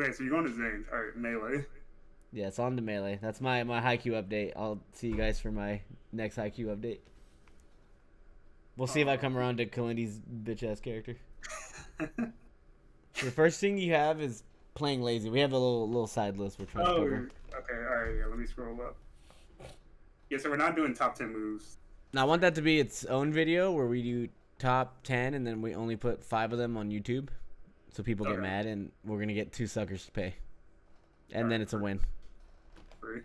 Okay, so you're going to Zane's. All right, Melee. Yeah, it's on to Melee. That's my Haikyuu update. I'll see you guys for my next Haikyuu update. We'll see if I come Um, around to Kalindi's bitch ass character. So the first thing you have is playing lazy. We have a little side list we're trying to oh, cover. okay. All right, yeah. Let me scroll up. Yeah, so we're not doing top 10 moves. Now I want that to be its own video where we do top 10 and then we only put 5 of them on YouTube, so people get Okay. mad and we're gonna get 2 suckers to pay, and All then right, it's a win. free.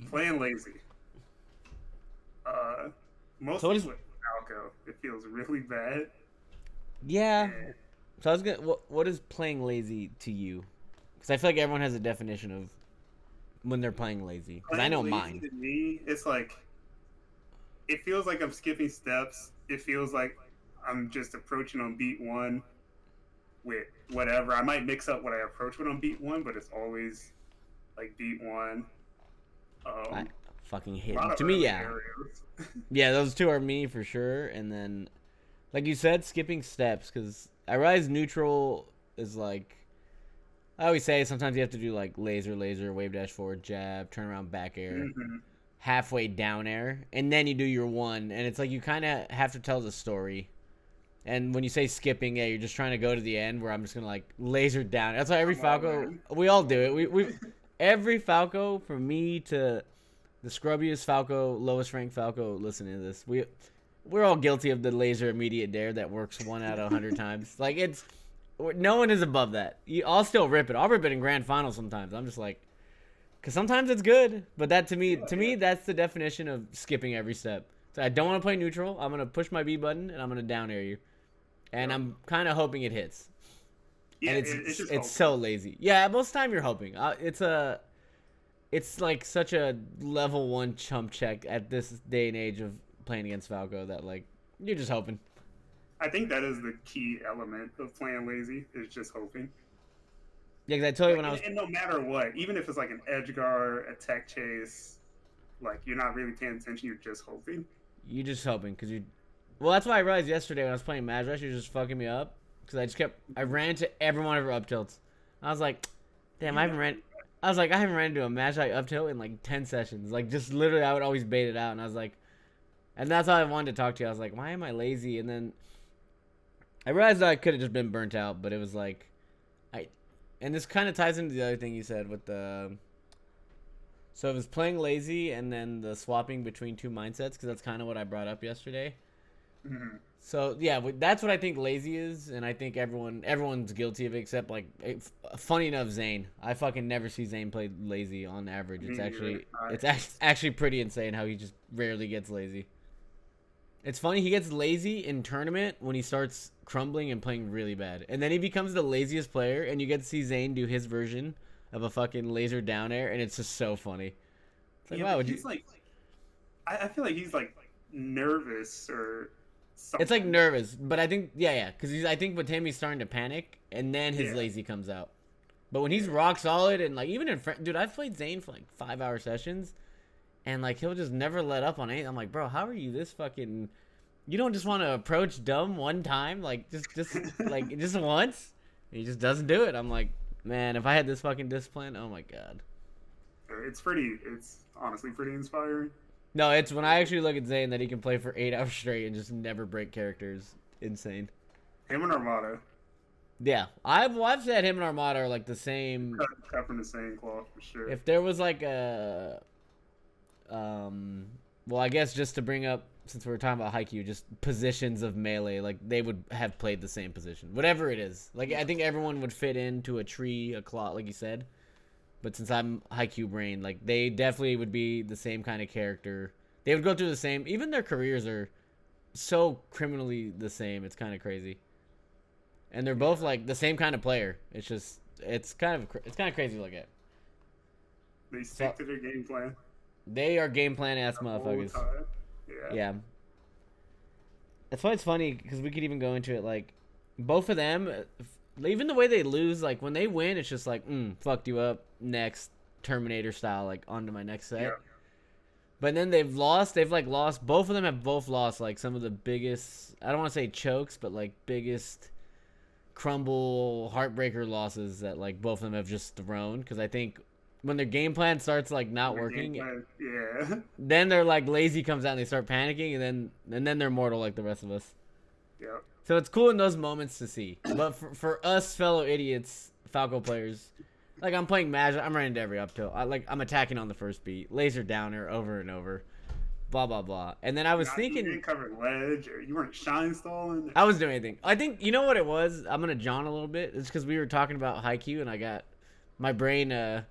Playing lazy. Uh, So what mostly is? with Falco. It feels really bad. Yeah. And So I was gonna. What is playing lazy to you? Because I feel like everyone has a definition of when they're playing lazy. Because I playing know lazy mine. to me, it's like it feels like I'm skipping steps. It feels like I'm just approaching on beat one with whatever. I might mix up what I approach with on beat one, but it's always like beat one. I Um, fucking a hate lot them. of To me, early yeah, areas. yeah. Those two are me for sure. And then, like you said, skipping steps. Because I realize neutral is like. I always say sometimes you have to do like laser, wave dash forward, jab, turn around, back air, Hmm. halfway down air, and then you do your one. And it's like you kind of have to tell the story. And when you say skipping, yeah, you're just trying to go to the end where I'm just gonna like laser down. That's why every I'm all Falco, in. we all do All it. We in. every Falco from me to the scrubbiest Falco, lowest ranked Falco. Listening to this, we're all guilty of the laser immediate dare that works 1 out of 100 times. Like it's no one is above that. I'll still rip it. I'll rip it in grand finals sometimes. I'm just like, because sometimes it's good, but that Yeah, to yeah, me, that's the definition of skipping every step. So I don't want to play neutral. I'm gonna push my B button and I'm gonna down air you, and yep. I'm kind of hoping it hits. Yeah. And It's just it's so hoping. lazy. Yeah, most of the time you're hoping. It's like such a level 1 chump check at this day and age of playing against Falco that like you're just hoping. I think that is the key element of playing lazy is just hoping. Yeah, because I told you Like, when I was and no matter what, even if it's like an edge guard, a tech chase, like you're not really paying attention. You're just hoping. you just hoping because you. Well, that's why I realized yesterday when I was playing Mad Rush, you were just fucking me up because I ran into every one of her up tilts. I was like, damn, You never do that. I haven't ran into a Mad Rush up tilt in like 10 sessions. Like just literally, I would always bait it out, and I was like, and that's how I wanted to talk to you. I was like, why am I lazy? And then I realized that I could have just been burnt out, but it was like, I, and this kind of ties into the other thing you said with the. So it was playing lazy and then the swapping between two mindsets because that's kind of what I brought up yesterday. Mhm. So yeah, that's what I think lazy is, and I think everyone's guilty of it except like, funny enough, Zane. I fucking never see Zane play lazy on average. Me neither. Actually pretty insane how he just rarely gets lazy. It's funny he gets lazy in tournament when he starts crumbling and playing really bad, and then he becomes the laziest player, and you get to see Zane do his version of a fucking laser down air, and it's just so funny. It's like Yeah, wow, but would you? he's like, I feel like he's like nervous or It's like something. nervous, but I think yeah, because I think with him he's starting to panic, and then his Yeah, lazy comes out. But when he's yeah. rock solid and like even dude, I've played Zane for like 5 hour sessions, and like he'll just never let up on anything. I'm like, bro, how are you this fucking? You don't just want to approach dumb one time, like just like just once. He just doesn't do it. I'm like, man, if I had this fucking discipline, oh my god. It's pretty. It's honestly pretty inspiring. No, it's when I actually look at Zane that he can play for 8 hours straight and just never break characters. Insane. Him and Armada Yeah, I've said him and Armada are like the same. cut from the same cloth for sure. If there was like a, well, I guess just to bring up since we were talking about Haikyuu, just positions of melee, like they would have played the same position, whatever it is. Like I think everyone would fit into a tree, a claw, like you said. But since I'm Haikyuu brain, like they definitely would be the same kind of character. They would go through the same. Even their careers are so criminally the same. It's kind of crazy. And they're both like the same kind of player. It's just it's kind of crazy to look at. They So stick to their game plan they are game plan ass the whole motherfuckers. time. Yeah. Yeah, that's why it's funny because we could even go into it like both of them, even the way they lose. Like when they win, it's just like fucked you up. Next Terminator style, like onto my next Yeah. set. But then they've lost. They've like lost. Both of them have both lost like some of the biggest. I don't want to say chokes, but like biggest crumble heartbreaker losses that like both of them have just thrown, because I think when their game plan starts like not working, Yeah. then they're like lazy comes out and they start panicking, and then they're mortal like the rest of us. Yep. So it's cool in those moments to see. But for us fellow idiots, Falco players, like I'm playing Magic, I'm running to every up tilt. I'm attacking on the first beat, laser downer over and over, blah blah blah. And then I was thinking, you didn't cover ledge, or you weren't shine stalling. I was doing anything. I think you know what it was. I'm gonna John a little bit. It's because we were talking about Haikyuu, and I got my brain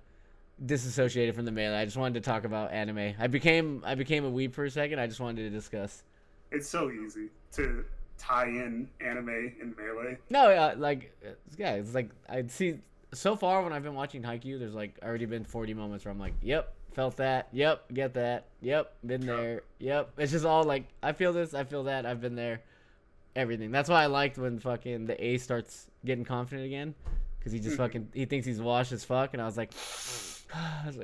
disassociated from the melee. I just wanted to talk about anime. I became a weeb for a second. I just wanted to discuss. It's so easy to tie in anime and melee. No, it's like I see so far when I've been watching Haikyuu, there's like already been 40 moments where I'm like, yep, felt that, yep, get that, yep, been there, yep. It's just all like, I feel this, I feel that, I've been there, everything. That's why I liked when fucking the A starts getting confident again, because he just he thinks he's washed as fuck, and I was like,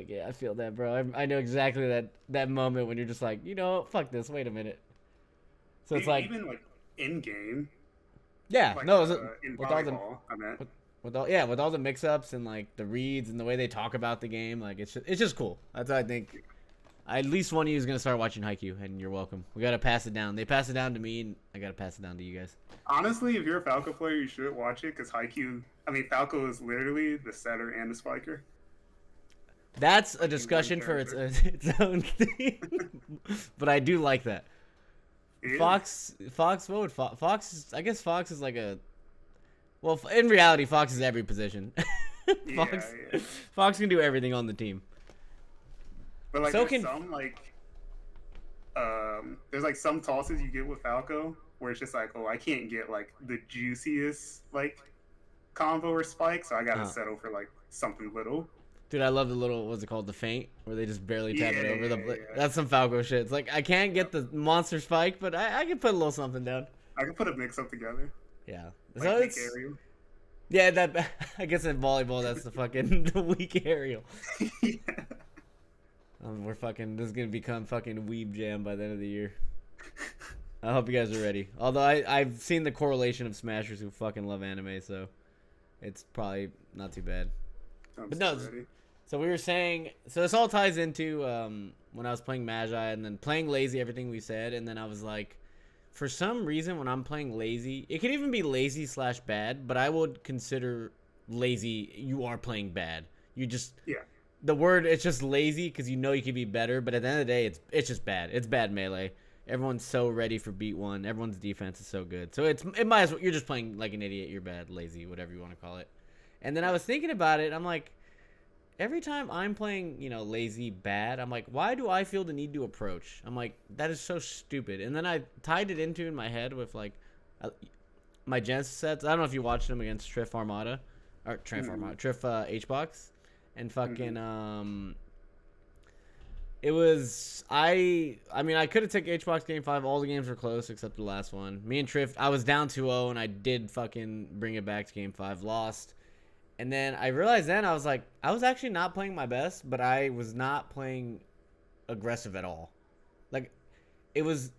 yeah, I feel that, bro. I know exactly that moment when you're just like, you know, fuck this, wait a minute. So it's like even like in game. Yeah, like, no, in with volleyball, all I meant. with all the mix-ups and like the reads and the way they talk about the game, like it's just cool. That's what I think. At least one of you is gonna start watching Haikyuu, and you're welcome. We gotta pass it down. They pass it down to me, and I gotta pass it down to you guys. Honestly, if you're a Falco player, you should watch it, because Falco is literally the setter and the spiker. That's a discussion for its own thing, but I do like that. Fox, what would Fox? I guess Fox is like a. Well, in reality, Fox is every position. Fox can do everything on the team. But like, there's like some tosses you get with Falco where it's just like, oh, I can't get like the juiciest like combo or spike, so I gotta settle for like something little. Dude, I love the little, what's it called, the feint, where they just barely tap it over. That's some Falco shit. It's like, I can't get the monster spike, but I can put a little something down. I can put a mix-up together. Yeah. Like so weak aerial. Yeah, I guess in volleyball, that's the fucking the weak aerial. Yeah. This is going to become fucking Weeb Jam by the end of the year. I hope you guys are ready. Although I've seen the correlation of smashers who fucking love anime, so it's probably not too bad. But no, so we were saying, so this all ties into when I was playing Magi and then playing lazy, everything we said, and then I was like, for some reason when I'm playing lazy, it could even be lazy / bad, but I would consider lazy, you are playing bad. You just, the word, it's just lazy because you know you could be better, but at the end of the day, it's just bad. It's bad melee. Everyone's so ready for beat one. Everyone's defense is so good. So it might as well, you're just playing like an idiot, you're bad, lazy, whatever you want to call it. And then I was thinking about it, I'm like, every time I'm playing, lazy bad, I'm like, why do I feel the need to approach? I'm like, that is so stupid. And then I tied it into in my head with like my Genesis sets. I don't know if you watched them against Triff Armada or Triff H-Box, and fucking it was I could have taken H-Box game 5. All the games were close except the last one. Me and Triff, I was down 2-0 and I did fucking bring it back to game 5, lost. And then I realized I was like, I was actually not playing my best, but I was not playing aggressive at all. Like, it was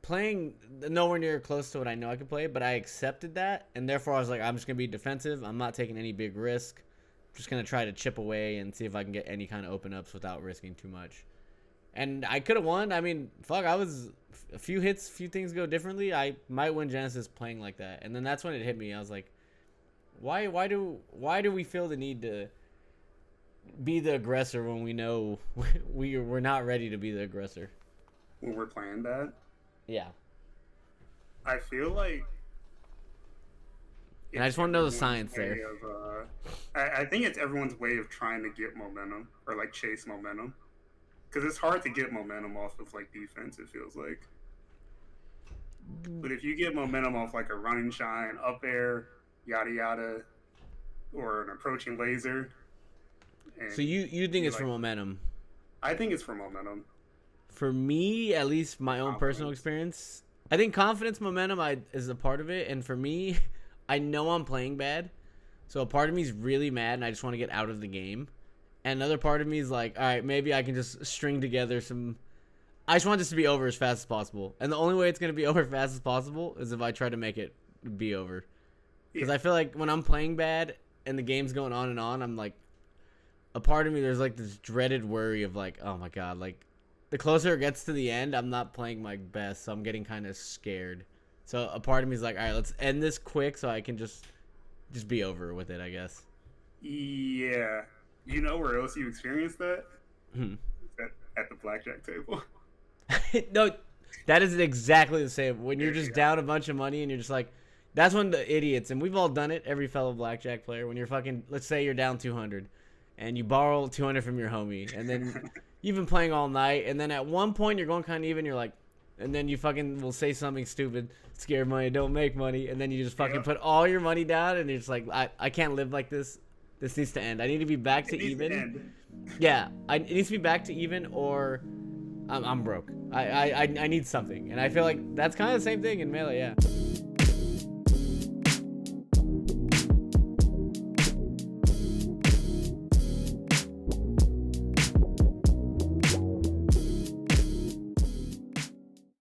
playing nowhere near close to what I know I could play, but I accepted that. And therefore, I was like, I'm just going to be defensive. I'm not taking any big risk. I'm just going to try to chip away and see if I can get any kind of open ups without risking too much. And I could have won. I mean, fuck, I was a few hits, few things go differently. I might win Genesis playing like that. And then that's when it hit me. I was like, Why do we feel the need to be the aggressor when we know we're not ready to be the aggressor? When we're playing that? Yeah. I feel like... And I just want to know the science there. I think it's everyone's way of trying to get momentum, or like chase momentum. Because it's hard to get momentum off of like defense, it feels like. But if you get momentum off like a running shine, up air, yada yada, or an approaching laser. So you think it's for momentum? I think it's for momentum. For me, at least my own personal experience, I think confidence, momentum is a part of it. And for me, I know I'm playing bad, so a part of me is really mad and I just want to get out of the game. And another part of me is like, all right, maybe I can just string together some. I just want this to be over as fast as possible. And the only way it's going to be over as fast as possible is if I try to make it be over. Because Yeah. I feel like when I'm playing bad and the game's going on and on, I'm like, a part of me, there's like this dreaded worry of like, oh my god, like the closer it gets to the end, I'm not playing my best, so I'm getting kind of scared. So a part of me is like, all right, let's end this quick so I can just be over with it, I guess. Yeah. You know where else you experienced that? Hmm. At the blackjack table. No, that is exactly the same. When you're Yeah, just yeah. down a bunch of money and you're just like, that's when the idiots, and we've all done it, every fellow blackjack player, when you're fucking, let's say you're down 200 and you borrow 200 from your homie, and then you've been playing all night, and then at one point you're going kind of even, you're like, and then you fucking will say something stupid, scared money, don't make money, and then you just fucking Yep. put all your money down, and you're just like, I can't live like this. This needs to end. I need to be back to It needs to even. end. Yeah, it needs to be back to even, or I'm broke. I need something, and I feel like that's kind of the same thing in Melee. Yeah.